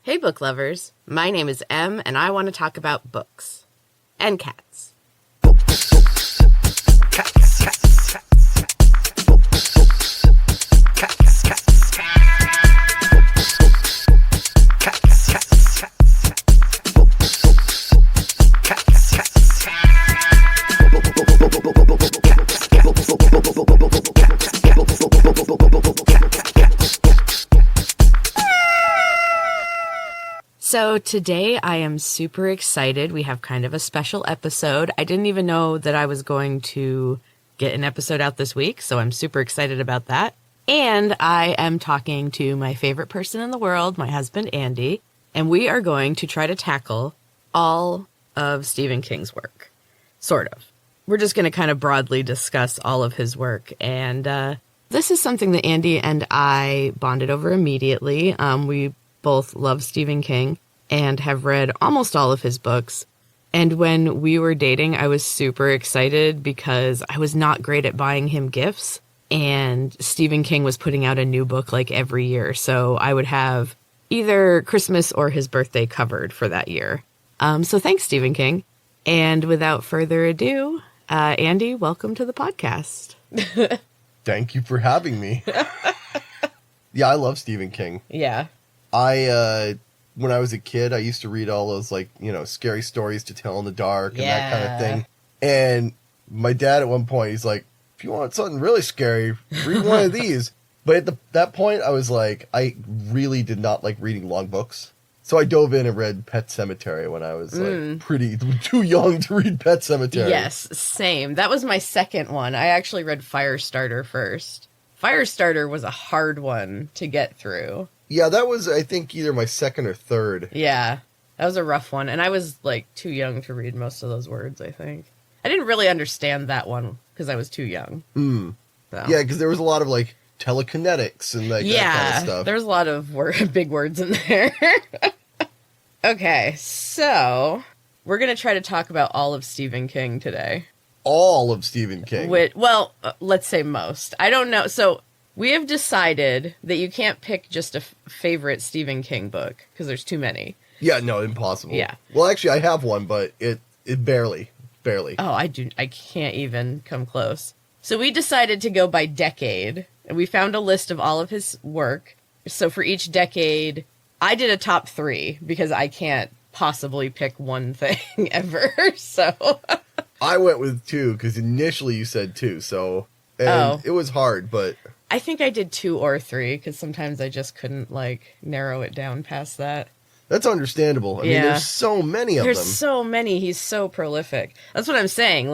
Hey book lovers, my name is Em and I want to talk about books. And cats. So today I am super excited. We have kind of a special episode. I didn't even know that I was going to get an episode out this week, so I'm super excited about that. And I am talking to my favorite person in the world, my husband, Andy, and we are going to try to tackle all of Stephen King's work. Sort of. We're just going to kind of broadly discuss all of his work, and this is something that Andy and I bonded over immediately. We both love Stephen King and have read almost all of his books. And when we were dating, I was super excited because I was not great at buying him gifts. And Stephen King was putting out a new book like every year. So I would have either Christmas or his birthday covered for that year. So thanks, Stephen King. And without further ado, Andy, welcome to the podcast. Thank you for having me. Yeah, I love Stephen King. Yeah. When I was a kid, I used to read all those, scary stories to tell in the dark and that kind of thing. And my dad at one point, he's like, if you want something really scary, read one of these. But at that point, I was like, I really did not like reading long books. So I dove in and read Pet Sematary when I was too young to read Pet Sematary. Yes, same. That was my second one. I actually read Firestarter first. Firestarter was a hard one to get through. Yeah, that was, I think, either my second or third. Yeah, that was a rough one. And I was, too young to read most of those words, I think. I didn't really understand that one because I was too young. So. Yeah, because there was a lot of, telekinetics and that kind of stuff. There's a lot of big words in there. Okay, so we're going to try to talk about all of Stephen King today. All of Stephen King? Let's say most. I don't know. So we have decided that you can't pick just a favorite Stephen King book because there's too many. Yeah, no, impossible. Yeah. Well, actually, I have one, but it barely. Oh, I can't even come close. So we decided to go by decade, and we found a list of all of his work. So for each decade, I did a top 3 because I can't possibly pick one thing ever. So I went with 2 because initially you said 2, so it was hard, but I think I did 2 or 3 because sometimes I just couldn't narrow it down past that. That's understandable. I mean, there's so many of them. There's so many. He's so prolific. That's what I'm saying.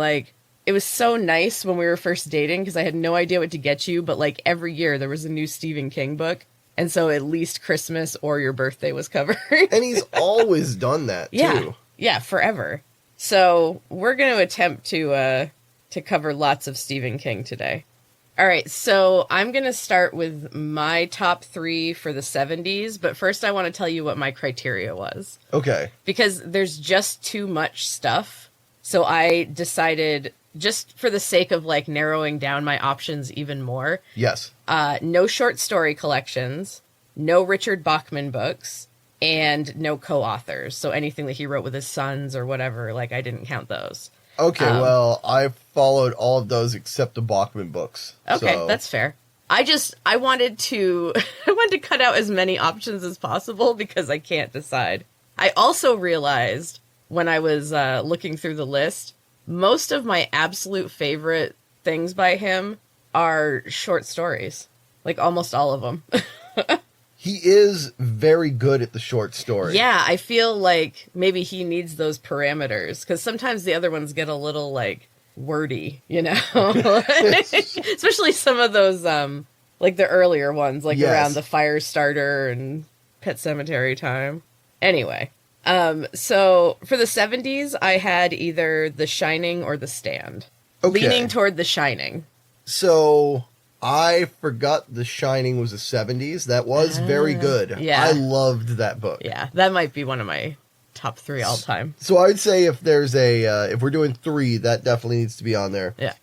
It was so nice when we were first dating because I had no idea what to get you, but every year there was a new Stephen King book. And so at least Christmas or your birthday was covered. And he's always done that, too. Yeah, forever. So we're going to attempt to cover lots of Stephen King today. All right, so I'm going to start with my top 3 for the 70s. But first I want to tell you what my criteria was. Okay. Because there's just too much stuff. So I decided, just for the sake of narrowing down my options even more. Yes. No short story collections, no Richard Bachman books, and no co-authors. So anything that he wrote with his sons or whatever, I didn't count those. Okay, well, I followed all of those except the Bachman books. Okay, so. That's fair. I wanted to cut out as many options as possible because I can't decide. I also realized when I was looking through the list, most of my absolute favorite things by him are short stories. Almost all of them. He is very good at the short story. Yeah, I feel like maybe he needs those parameters because sometimes the other ones get a little wordy, especially some of those the earlier ones around the Firestarter and Pet Sematary time. Anyway, so for the 70s, I had either The Shining or The Stand. Okay. Leaning toward The Shining. So I forgot The Shining was the 70s. That was very good. Yeah. I loved that book. Yeah, that might be one of my top 3 all time. So I'd say if there's if we're doing 3, that definitely needs to be on there. Yeah.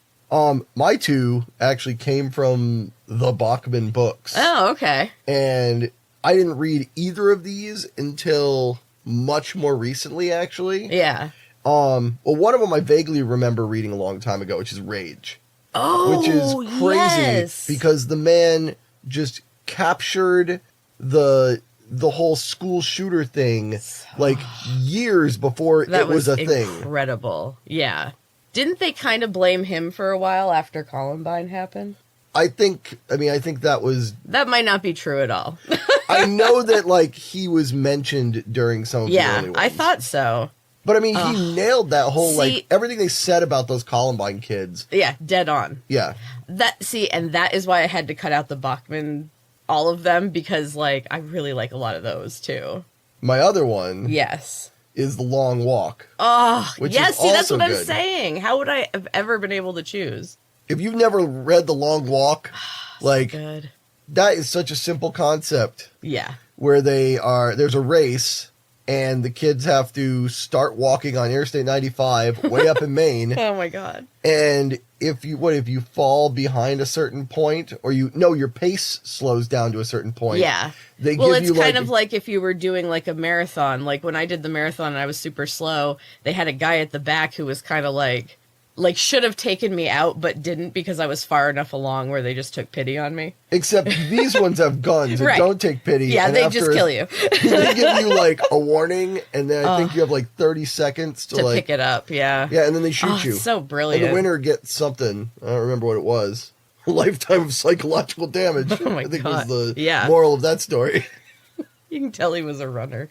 My 2 actually came from the Bachman books. Oh, okay. And I didn't read either of these until much more recently, actually. Yeah. Well, one of them I vaguely remember reading a long time ago, which is Rage. Oh, which is crazy yes. because the man just captured the whole school shooter thing like years before it was a thing. Incredible. Yeah. Didn't they kind of blame him for a while after Columbine happened? I think that was... That might not be true at all. I know that, like, he was mentioned during some of the early ones. I thought so. But, I mean, he nailed that whole, like, everything they said about those Columbine kids. Yeah, dead on. Yeah. And that is why I had to cut out the Bachman, all of them, because, like, I really like a lot of those, too. My other one... Yes. ...is The Long Walk. Oh, which yes, is see, that's also what good. I'm saying. How would I have ever been able to choose? If you've never read The Long Walk, like, good. That is such a simple concept. Yeah. Where there's a race, and the kids have to start walking on Interstate 95 way up in Maine. Oh my God. And if you fall behind a certain point, or your pace slows down to a certain point. Yeah. It's kind of like if you were doing like a marathon. Like when I did the marathon and I was super slow, they had a guy at the back who was kind of like should have taken me out, but didn't because I was far enough along where they just took pity on me. Except these ones have guns and don't take pity. Yeah, and they just kill you. They give you like a warning, and then I think you have like 30 seconds to like pick it up. Yeah. Yeah, and then they shoot you. It's so brilliant. And the winner gets something. I don't remember what it was. A lifetime of psychological damage. Oh my I think God. was the moral of that story. You can tell he was a runner.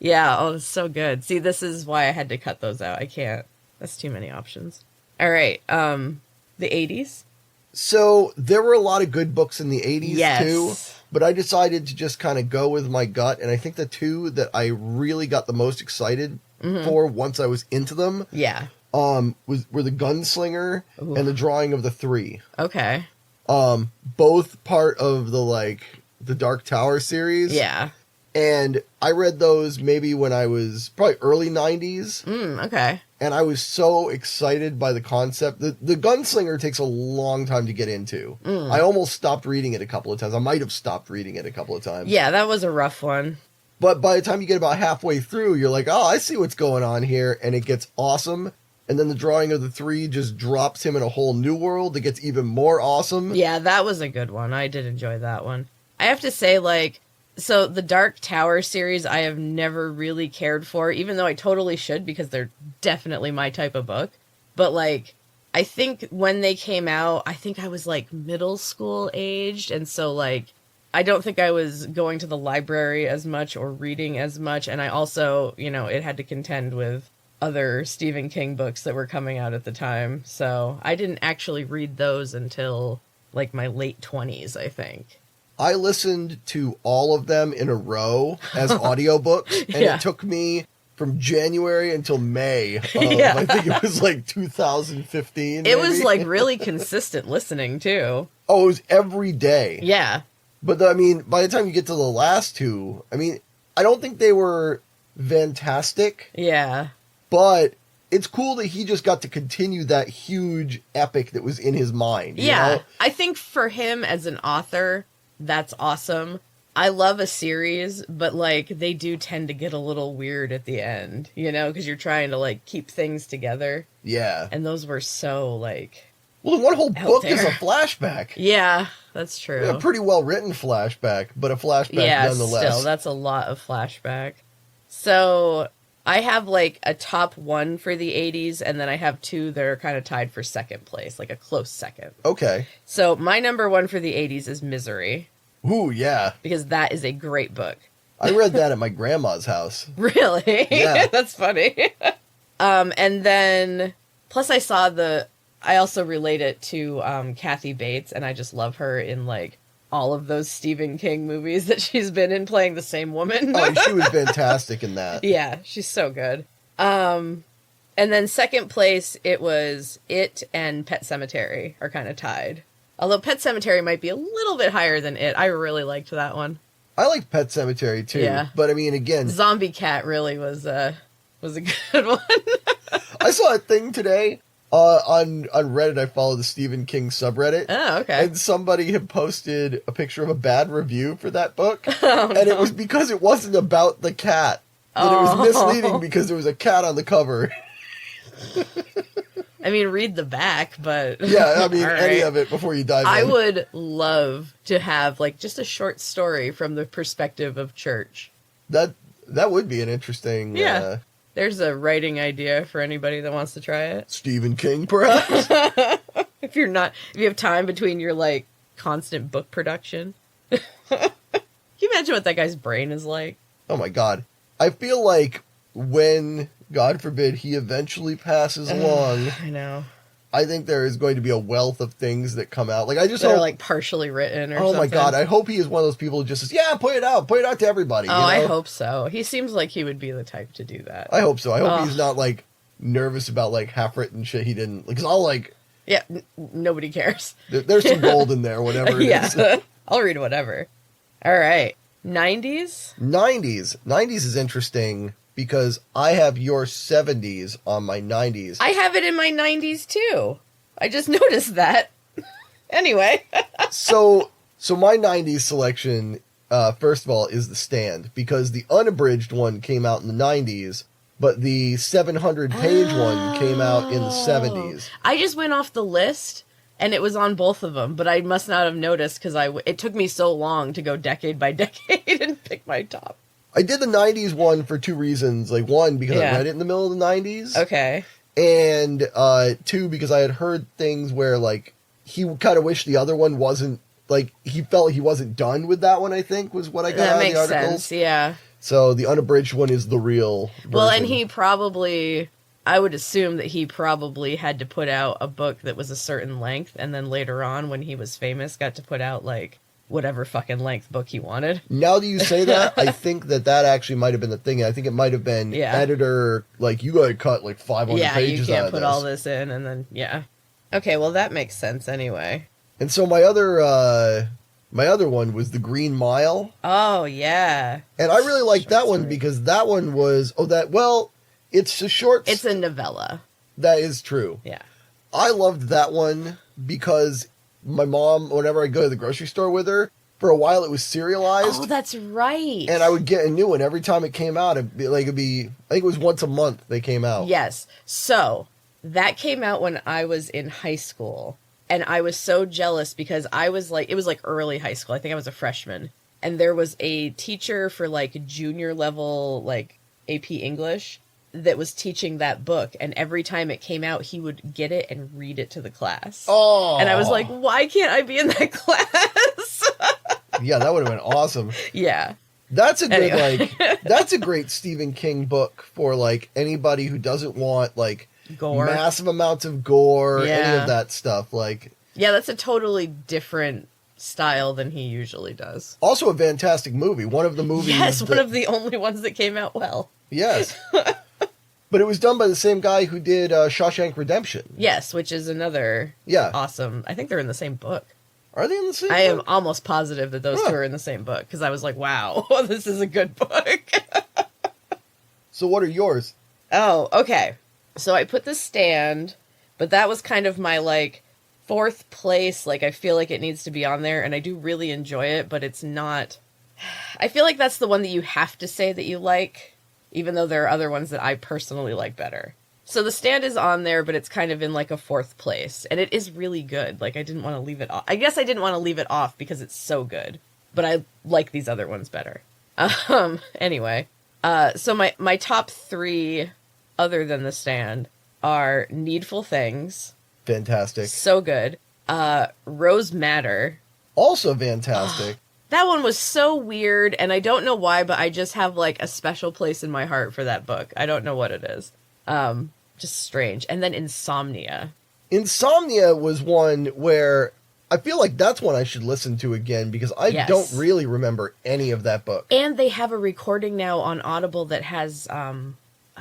Yeah. Oh, it's so good. See, this is why I had to cut those out. I can't. That's too many options. All right. The 80s? So there were a lot of good books in the 80s too, Yes. but I decided to just kind of go with my gut, and I think the two that I really got the most excited for once I was into them were the Gunslinger and the Drawing of the Three. Okay. Both part of the Dark Tower series. Yeah. And I read those maybe when I was probably early 90s. Okay. And I was so excited by the concept. The Gunslinger takes a long time to get into. I almost stopped reading it a couple of times. I might have stopped reading it a couple of times. Yeah, that was a rough one. But by the time you get about halfway through, you're like, oh, I see what's going on here. And it gets awesome. And then the Drawing of the Three just drops him in a whole new world that gets even more awesome. Yeah, that was a good one. I did enjoy that one. I have to say, so the Dark Tower series I have never really cared for, even though I totally should because they're definitely my type of book. But I think when they came out, I think I was middle school aged. And so I don't think I was going to the library as much or reading as much. And I also, it had to contend with other Stephen King books that were coming out at the time. So I didn't actually read those until my late 20s, I think. I listened to all of them in a row as audiobooks, and it took me from January until May. I think it was 2015. It was really consistent listening too. Oh, it was every day. Yeah. But by the time you get to the last two, I don't think they were fantastic. Yeah. But it's cool that he just got to continue that huge epic that was in his mind. You know? I think for him as an author, that's awesome. I love a series, but they do tend to get a little weird at the end, because you're trying to keep things together. Yeah. And those were so well, one whole book is a flashback. Yeah, that's true. A pretty well written flashback, but a flashback nonetheless. Still, that's a lot of flashback. So I have a top one for the 80s, and then I have two that are kind of tied for second place, a close second. Okay. So my number one for the 80s is Misery. Ooh, yeah. Because that is a great book. I read that at my grandma's house. Really? Yeah. That's funny. And then, plus I also relate it to Kathy Bates, and I just love her in all of those Stephen King movies that she's been in playing the same woman. Oh, she was fantastic in that. Yeah, she's so good. And then second place, it was It and Pet Sematary are kind of tied. Although Pet Sematary might be a little bit higher than It. I really liked that one. I liked Pet Sematary too. Yeah. But again, Zombie Cat really was a good one. I saw a thing today On Reddit, I follow the Stephen King subreddit. Oh, okay. And somebody had posted a picture of a bad review for that book. Oh, and no. it was because it wasn't about the cat. That it was misleading because there was a cat on the cover. I mean, read the back, but... Yeah, I mean, All any right. of it before you dive I in. would love to have, like, just a short story from the perspective of church. That would be an interesting... Yeah. There's a writing idea for anybody that wants to try it. Stephen King, perhaps? If you have time between your, like, constant book production. Can you imagine what that guy's brain is like? Oh my god. I feel like when, God forbid, he eventually passes along, I know. I think there is going to be a wealth of things that come out. Like, I just They're, hope... like, partially written or Oh something. my god, I hope he is one of those people who just says, yeah, put it out to everybody. Oh, you know? I hope so. He seems like he would be the type to do that. I hope so. I hope Ugh. he's not, like, nervous about, like, half-written shit he didn't... Because I'll, like... Yeah, nobody cares. There's some gold in there, whatever it is. Yeah, I'll read whatever. All right. 90s? 90s. 90s is interesting because I have your 70s on my 90s. I have it in my 90s, too. I just noticed that. Anyway. So my 90s selection, first of all, is The Stand, because the unabridged one came out in the 90s, but the 700-page one came out in the 70s. I just went off the list, and it was on both of them, but I must not have noticed, because it took me so long to go decade by decade and pick my top. I did the 90s one for two reasons. Like, one, because Yeah. I read it in the middle of the 90s. Okay. And two, because I had heard things where, like, he kind of wished the other one wasn't, like, he felt like he wasn't done with that one, I think, was what I got out of the articles. Sense, yeah. So the unabridged one is the real version. Well, and he probably, I would assume that he probably had to put out a book that was a certain length, and then later on, when he was famous, got to put out, like, whatever fucking length book he wanted. Now that you say that, I think that actually might have been the thing. I think it might have been editor, like, you gotta cut, like, 500 pages out of this. Yeah, you can't put all this in, and then, yeah. Okay, well, that makes sense anyway. And so my other one was The Green Mile. Oh, yeah. And I really liked that one because that one was, it's a short... It's a novella. That is true. Yeah. I loved that one because my mom, whenever I go to the grocery store with her, for a while it was serialized. Oh, that's right. And I would get a new one every time it came out. I think it was once a month they came out. Yes. So, that came out when I was in high school. And I was so jealous because I was like, it was like early high school. I think I was a freshman. And there was a teacher for like junior level, like AP English that was teaching that book. And every time it came out, he would get it and read it to the class. Oh. And I was like, why can't I be in that class? Yeah, that would have been awesome. Yeah. That's a good, Anyway. that's a great Stephen King book for like anybody who doesn't want like Gore. massive amounts of gore, any Yeah. of that stuff. Like, Yeah, that's a totally different style than he usually does. also a fantastic movie. One of the movies. Yes, one of the only ones that came out well. Yes. But it was done by the same guy who did Shawshank Redemption. Yes, which is another awesome. I think they're in the same book. Are they in the same I book? am almost positive that those two are in the same book because I was like, wow, this is a good book. So what are yours? Oh, okay. So I put The Stand, but that was kind of my like fourth place. Like I feel like it needs to be on there and I do really enjoy it, but it's not. I feel like that's the one that you have to say that you like, even though there are other ones that I personally like better. So The Stand is on there, but it's kind of in like a fourth place. And it is really good. Like I didn't want to leave it off. I guess I didn't want to leave it off because it's so good. But I like these other ones better. Anyway. So my top three, other than The Stand, are Needful Things. Fantastic. So good. Rose Madder. Also fantastic. That one was so weird, and I don't know why, but I just have like a special place in my heart for that book. I don't know what it is. Just strange. And then Insomnia. Insomnia was one where I feel like that's one I should listen to again because I don't really remember any of that book. And they have a recording now on Audible that has, oh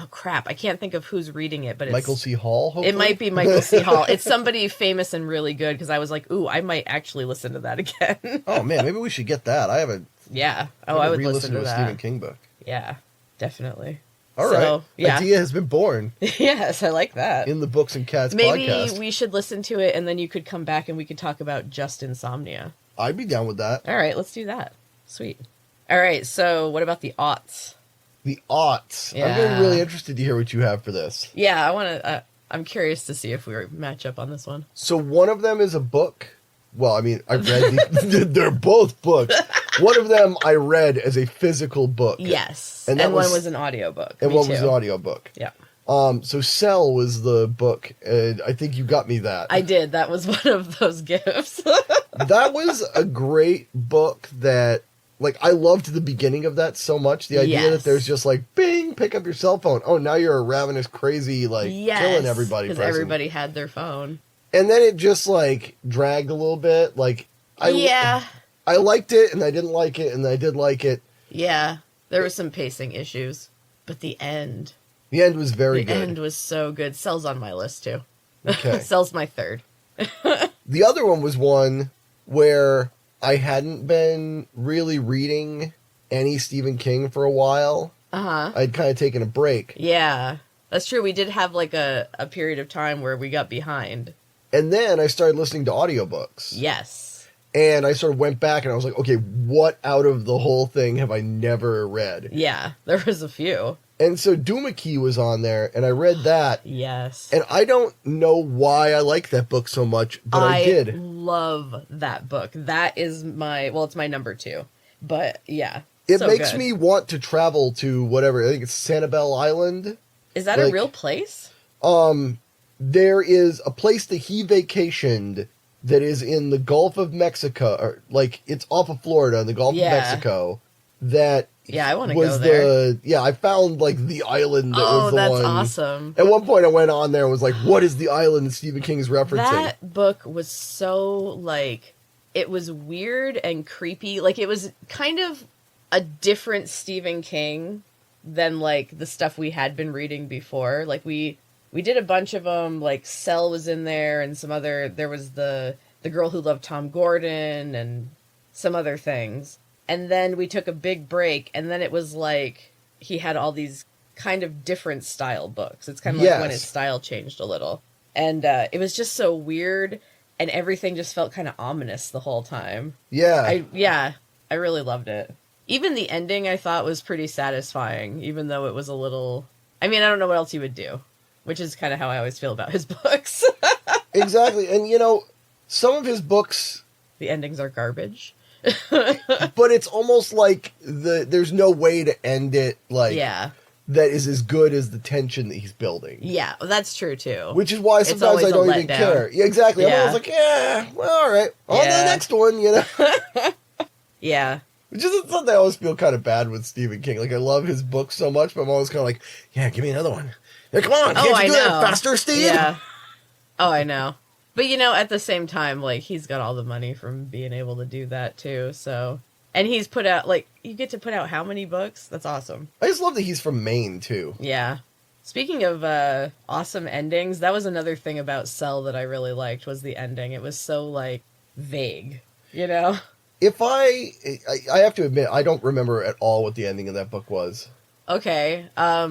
crap, I can't think of who's reading it, but it's... Michael C. Hall, hopefully? It might be Michael C. Hall. It's somebody famous and really good because I was like, ooh, I might actually listen to that again. Oh man, maybe we should get that. I haven't... Yeah. Oh, I would listen to a that. Stephen King book. Yeah, definitely. All right. Idea has been born. Yes, I like that. In the Books and Cats Maybe podcast. we should listen to it, and then you could come back and we could talk about just insomnia. I'd be down with that. All right, let's do that. Sweet. All right, so what about the aughts? The aughts. Yeah. I'm getting really interested to hear what you have for this. Yeah, I want to. I'm curious to see if we match up on this one. So one of them is a book. Well, I mean, I read they're both books. One of them I read as a physical book. Yes. And one was an audiobook. And one was an audiobook. Yeah. So Cell was the book, and I think you got me that. I did. That was one of those gifts. That was a great book that, like, I loved the beginning of that so much. The idea that there's just like, bing, pick up your cell phone. Oh, now you're a ravenous, crazy, like, killing everybody. Because everybody had their phone. And then it just, like, dragged a little bit. Like, I liked it, and I didn't like it, and I did like it. Yeah. There were some pacing issues. But the end. The end was very good. The end was so good. Cell's on my list, too. Okay. Cell's my third. The other one was one where I hadn't been really reading any Stephen King for a while. Uh-huh. I'd kind of taken a break. Yeah. That's true. We did have, like, a period of time where we got behind. And then I started listening to audiobooks. Yes. And I sort of went back and I was like, okay, what out of the whole thing have I never read? Yeah, there was a few. And so Doomakey was on there, and I read that. Yes. And I don't know why I like that book so much, but I did. I love that book. That is it's my number 2. But, yeah. It makes me want to travel to whatever, I think it's Sanibel Island. Is that a real place? There is a place that he vacationed that is in the Gulf of Mexico, or like it's off of Florida in the Gulf of Mexico. That I want to go there. I found like the island that was the one. Oh, that's awesome. At one point I went on there and was like, what is the island that Stephen King's referencing? That book was so like, it was weird and creepy. Like it was kind of a different Stephen King than like the stuff we had been reading before. Like we did a bunch of them, like Cell was in there and some other, there was the Girl Who Loved Tom Gordon and some other things. And then we took a big break, and then it was like he had all these kind of different style books. It's kind of like when his style changed a little. And it was just so weird, and everything just felt kind of ominous the whole time. Yeah. I really loved it. Even the ending I thought was pretty satisfying, even though it was a little... I mean, I don't know what else you would do, which is kind of how I always feel about his books. Exactly. And, you know, some of his books... The endings are garbage. But it's almost like there's no way to end it like that is as good as the tension that he's building. Yeah, that's true too. Which is why sometimes I don't even care. Yeah, exactly. Yeah. I'm always like, yeah, well, all right, on to the next one, you know. Yeah. Which is something I always feel kind of bad with Stephen King. Like I love his books so much, but I'm always kind of like, yeah, give me another one. Yeah, come on, can't you do that faster, Steve? Yeah. Oh, I know. But, you know, at the same time, like, he's got all the money from being able to do that, too, so... And he's put out, like, you get to put out how many books? That's awesome. I just love that he's from Maine, too. Yeah. Speaking of awesome endings, that was another thing about Cell that I really liked, was the ending. It was so, like, vague, you know? If I have to admit, I don't remember at all what the ending of that book was. Okay.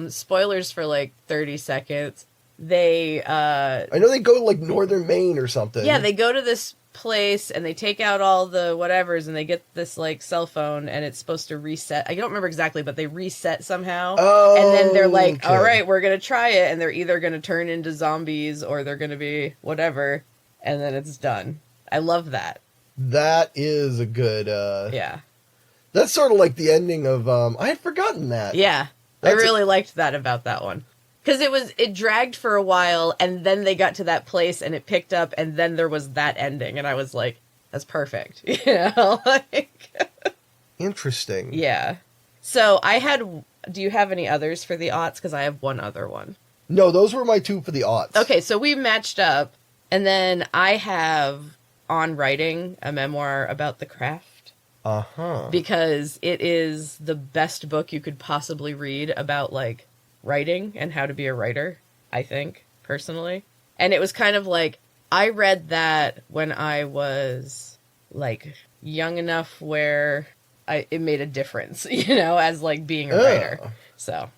Spoilers for, like, 30 seconds. I know they go to like northern Maine or something. Yeah, they go to this place and they take out all the whatevers and they get this like cell phone and it's supposed to reset. I don't remember exactly, but they reset somehow. Oh, and then they're like, all right, we're going to try it. And they're either going to turn into zombies or they're going to be whatever. And then it's done. I love that. That is a good, yeah. That's sort of like the ending of, I had forgotten that. Yeah. I really liked that about that one. Because it dragged for a while, and then they got to that place, and it picked up, and then there was that ending, and I was like, that's perfect. You know? Like, interesting. Yeah. So, do you have any others for the aughts? Because I have one other one. No, those were my two for the aughts. Okay, so we matched up, and then I have On Writing, a memoir about the craft. Uh-huh. Because it is the best book you could possibly read about, like, writing and how to be a writer, I think, personally. And it was kind of like, I read that when I was, like, young enough where it made a difference, you know, as, like, being a writer. So,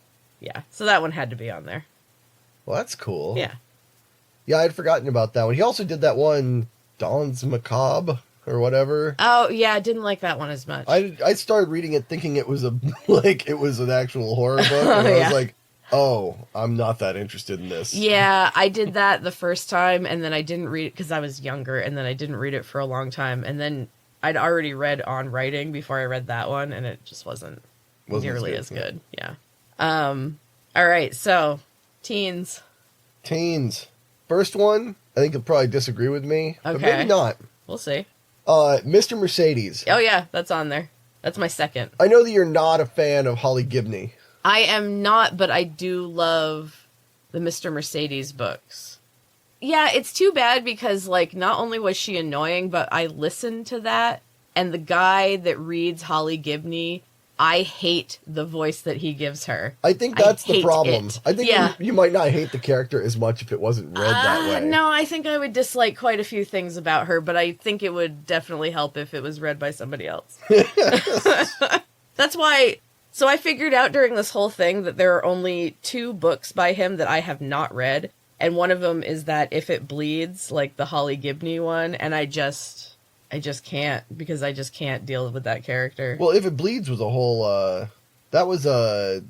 Yeah. So that one had to be on there. Well, that's cool. Yeah. Yeah, I'd forgotten about that one. He also did that one, Dawn's Macabre, or whatever. Oh, yeah, I didn't like that one as much. I started reading it thinking it was it was an actual horror book, and I was like, oh, I'm not that interested in this. Yeah, I did that the first time, and then I didn't read it because I was younger, and then I didn't read it for a long time, and then I'd already read On Writing before I read that one, and it just wasn't nearly as good. Yeah. All right, so, teens. First one, I think you'll probably disagree with me, but maybe not. We'll see. Mr. Mercedes. Oh, yeah, that's on there. That's my second. I know that you're not a fan of Holly Gibney. I am not, but I do love the Mr. Mercedes books. Yeah, it's too bad because, like, not only was she annoying, but I listened to that, and the guy that reads Holly Gibney, I hate the voice that he gives her. I think that's the problem. It. I think you might not hate the character as much if it wasn't read that way. No, I think I would dislike quite a few things about her, but I think it would definitely help if it was read by somebody else. That's why... So I figured out during this whole thing that there are only 2 books by him that I have not read, and one of them is that If It Bleeds, like the Holly Gibney one, and I just can't, because I just can't deal with that character. Well, If It Bleeds was a whole, that was a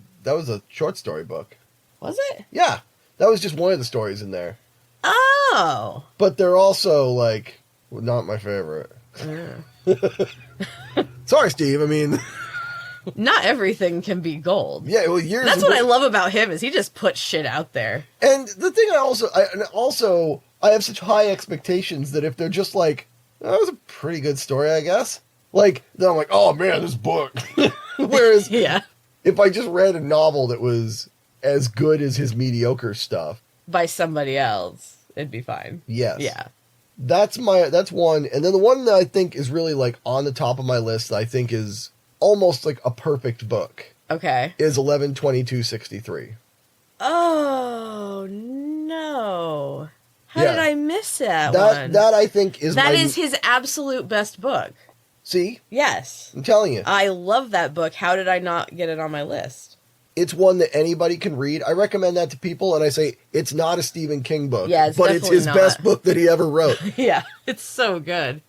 short story book. Was it? Yeah, that was just one of the stories in there. Oh! But they're also, like, not my favorite. Sorry, Steve, I mean... Not everything can be gold. Yeah, well, That's what I love about him, is he just puts shit out there. And the thing I have such high expectations that if they're just like, that was a pretty good story, I guess. Like, then I'm like, oh man, this book. Whereas, if I just read a novel that was as good as his mediocre stuff. By somebody else, it'd be fine. Yes. Yeah. That's one. And then the one that I think is really like on the top of my list that I think is almost like a perfect book. Okay. Is 11/22/63. Oh, no. How did I miss that one? That I think is is his absolute best book. See? Yes. I'm telling you. I love that book. How did I not get it on my list? It's one that anybody can read. I recommend that to people, and I say it's not a Stephen King book. Yeah, but it's his best book that he ever wrote. Yeah, it's so good.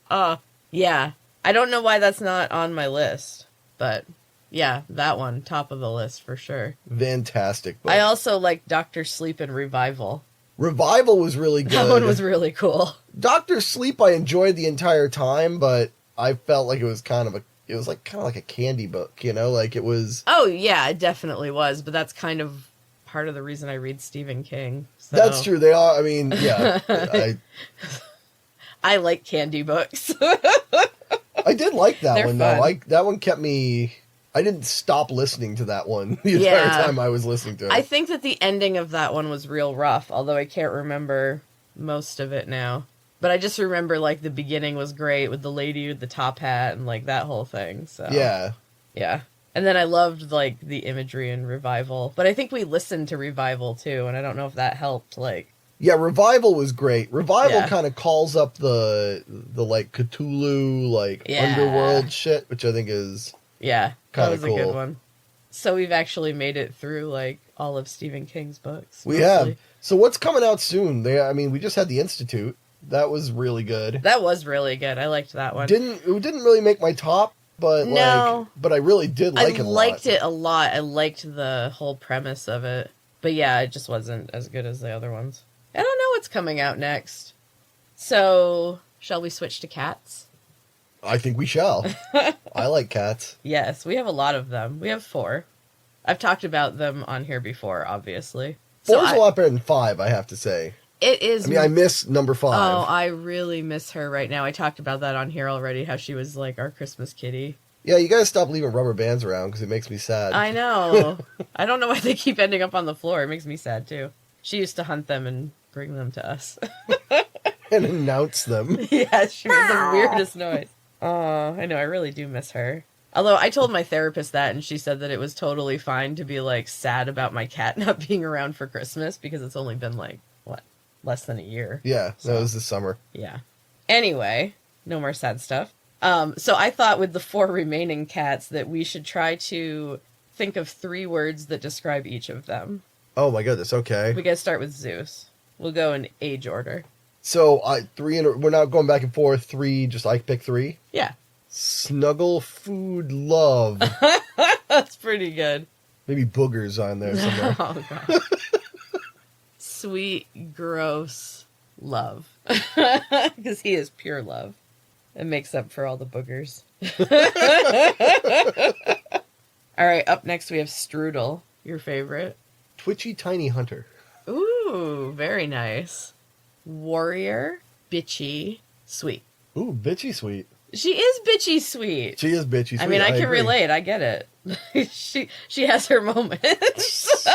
Yeah. I don't know why that's not on my list. But, yeah, that one, top of the list for sure. Fantastic book. I also like Dr. Sleep and Revival. Revival was really good. That one was really cool. Dr. Sleep I enjoyed the entire time, but I felt like it was kind of like a candy book, you know? Like it was... Oh, yeah, it definitely was. But that's kind of part of the reason I read Stephen King. So. That's true. They are, I mean, yeah. I like candy books. I did like that They're one, fun. though. That one kept me... I didn't stop listening to that one the entire time I was listening to it. I think that the ending of that one was real rough, although I can't remember most of it now. But I just remember, like, the beginning was great with the lady with the top hat and, like, that whole thing. So Yeah. Yeah. And then I loved, like, the imagery in Revival. But I think we listened to Revival, too, and I don't know if that helped, like... Yeah, Revival was great. Revival kind of calls up the like Cthulhu, like underworld shit, which I think is that was cool. a good one. So we've actually made it through like all of Stephen King's books. We have. So what's coming out soon? We just had The Institute. That was really good. That was really good. I liked that one. It didn't really make my top, but but I really did like it a lot. I liked it a lot. I liked the whole premise of it. But yeah, it just wasn't as good as the other ones. I don't know what's coming out next. So, shall we switch to cats? I think we shall. I like cats. Yes, we have a lot of them. We have 4. I've talked about them on here before, obviously. 4's a lot better than 5, I have to say. It is. I mean, I miss number 5. Oh, I really miss her right now. I talked about that on here already, how she was like our Christmas kitty. Yeah, you gotta stop leaving rubber bands around because it makes me sad. I know. I don't know why they keep ending up on the floor. It makes me sad, too. She used to hunt them and bring them to us. And announce them. Yeah, she made the weirdest noise. Oh, I know, I really do miss her. Although I told my therapist that, and she said that it was totally fine to be, like, sad about my cat not being around for Christmas, because it's only been, like, less than a year. Yeah, that was this summer. Yeah. Anyway, no more sad stuff. So I thought with the 4 remaining cats that we should try to think of 3 words that describe each of them. Oh my goodness, okay. We gotta start with Zeus. We'll go in age order. So, we're not going back and forth, 3, just I pick 3? Yeah. Snuggle, food, love. That's pretty good. Maybe boogers on there somewhere. Oh, God. Sweet, gross, love. Because he is pure love. It makes up for all the boogers. All right, up next we have Strudel, your favorite. Twitchy tiny hunter. Ooh, very nice. Warrior, bitchy, sweet. Ooh, bitchy sweet. She is bitchy sweet. She is bitchy sweet. I mean, I can agree. relate. I get it. she has her moments.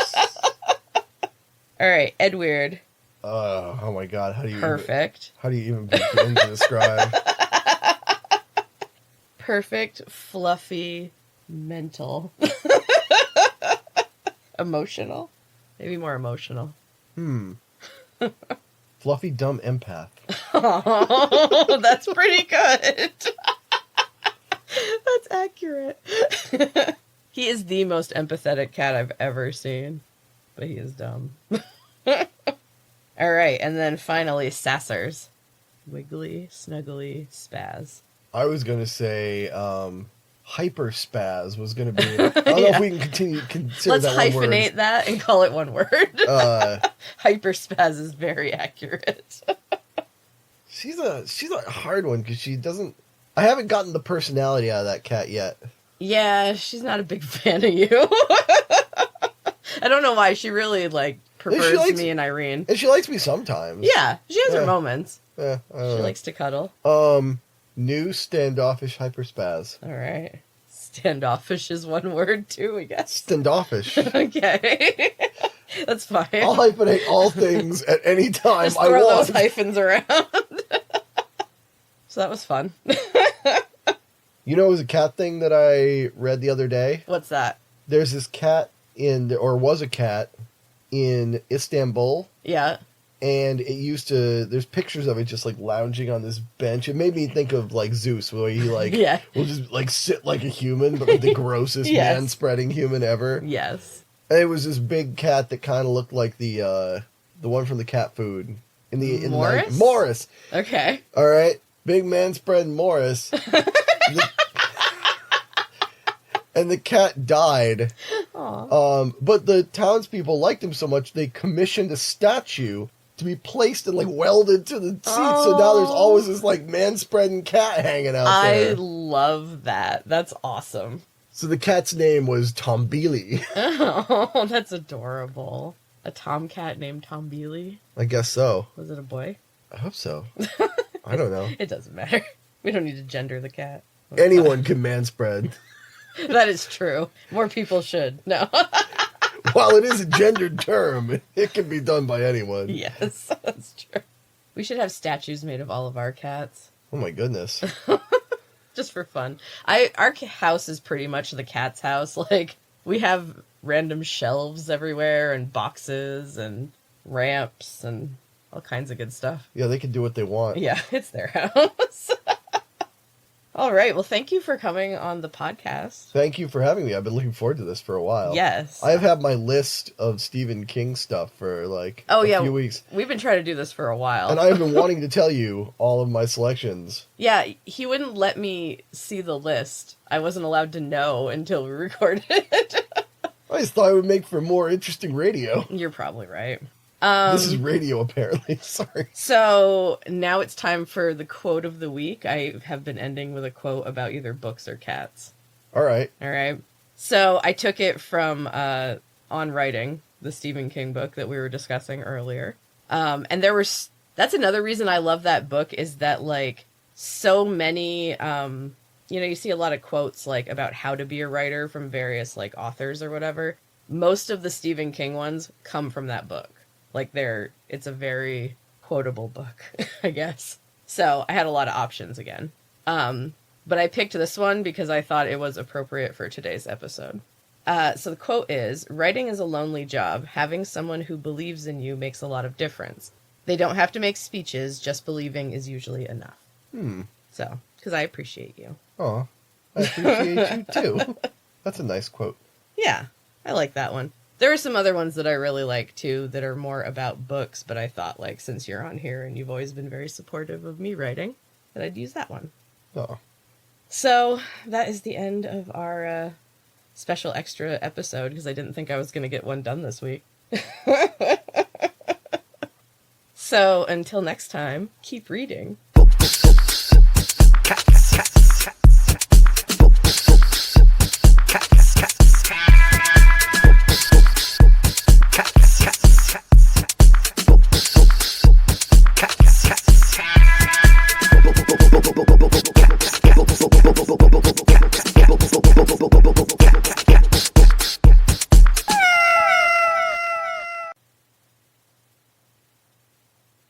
All right, Edward. Oh my God! Perfect. How do you even begin to describe? Perfect, fluffy, mental, emotional. Maybe more emotional. Fluffy, dumb empath. Oh, that's pretty good. That's accurate. He is the most empathetic cat I've ever seen, but he is dumb. All right, and then finally, Sassers. Wiggly, snuggly, spaz. I was gonna say hyper spaz was gonna be. I don't know if we can consider Let's that one word. hyphenate that and call it one word. Hyper spaz is very accurate. She's a hard one because she doesn't. I haven't gotten the personality out of that cat yet. Yeah, she's not a big fan of you. I don't know why. She really prefers me and Irene. And she likes me sometimes. Yeah, she has her moments. Yeah, she likes to cuddle. New standoffish hyper spaz. All right. Standoffish is one word too, I guess. Standoffish. Okay. That's fine. I'll hyphenate all things at any time Just I throw want. those hyphens around. So that was fun. You know, it was a cat thing that I read the other day. What's that? There's this cat was a cat in Istanbul. Yeah. And there's pictures of it just lounging on this bench. It made me think of Zeus, where he will just sit like a human, but the grossest man-spreading human ever. Yes. And it was this big cat that kind of looked like the one from the cat food. Morris? Morris. Okay. All right. Big man-spreading Morris. And the cat died. Aww. But the townspeople liked him so much, they commissioned a statue to be placed and welded to the seat. So now there's always this man-spreading cat hanging out there. I love that. That's awesome. So the cat's name was Tombili. Oh, that's adorable. A tomcat named Tombili? I guess so. Was it a boy? I hope so. I don't know. It doesn't matter. We don't need to gender the cat. Anyone can manspread. That is true. More people should. No. While it is a gendered term, it can be done by anyone. Yes, that's true. We should have statues made of all of our cats. Oh my goodness. Just for fun. Our house is pretty much the cat's house. We have random shelves everywhere and boxes and ramps and all kinds of good stuff. Yeah, they can do what they want. Yeah, it's their house. All right. Well, thank you for coming on the podcast. Thank you for having me. I've been looking forward to this for a while. Yes. I've had my list of Stephen King stuff for a few weeks. We've been trying to do this for a while. And I've been wanting to tell you all of my selections. Yeah, he wouldn't let me see the list. I wasn't allowed to know until we recorded it. I just thought it would make for more interesting radio. You're probably right. This is radio, apparently. Sorry. So now it's time for the quote of the week. I have been ending with a quote about either books or cats. All right. So I took it from On Writing, the Stephen King book that we were discussing earlier. And that's another reason I love that book is that so many, you see a lot of quotes about how to be a writer from various authors or whatever. Most of the Stephen King ones come from that book. It's a very quotable book, I guess. So I had a lot of options again. But I picked this one because I thought it was appropriate for today's episode. So the quote is, "Writing is a lonely job. Having someone who believes in you makes a lot of difference. They don't have to make speeches. Just believing is usually enough." So, because I appreciate you. Oh, I appreciate you too. That's a nice quote. Yeah, I like that one. There are some other ones that I really like, too, that are more about books, but I thought, like, since you're on here and you've always been very supportive of me writing, that I'd use that one. Oh. So, that is the end of our special extra episode, because I didn't think I was going to get one done this week. So, until next time, keep reading.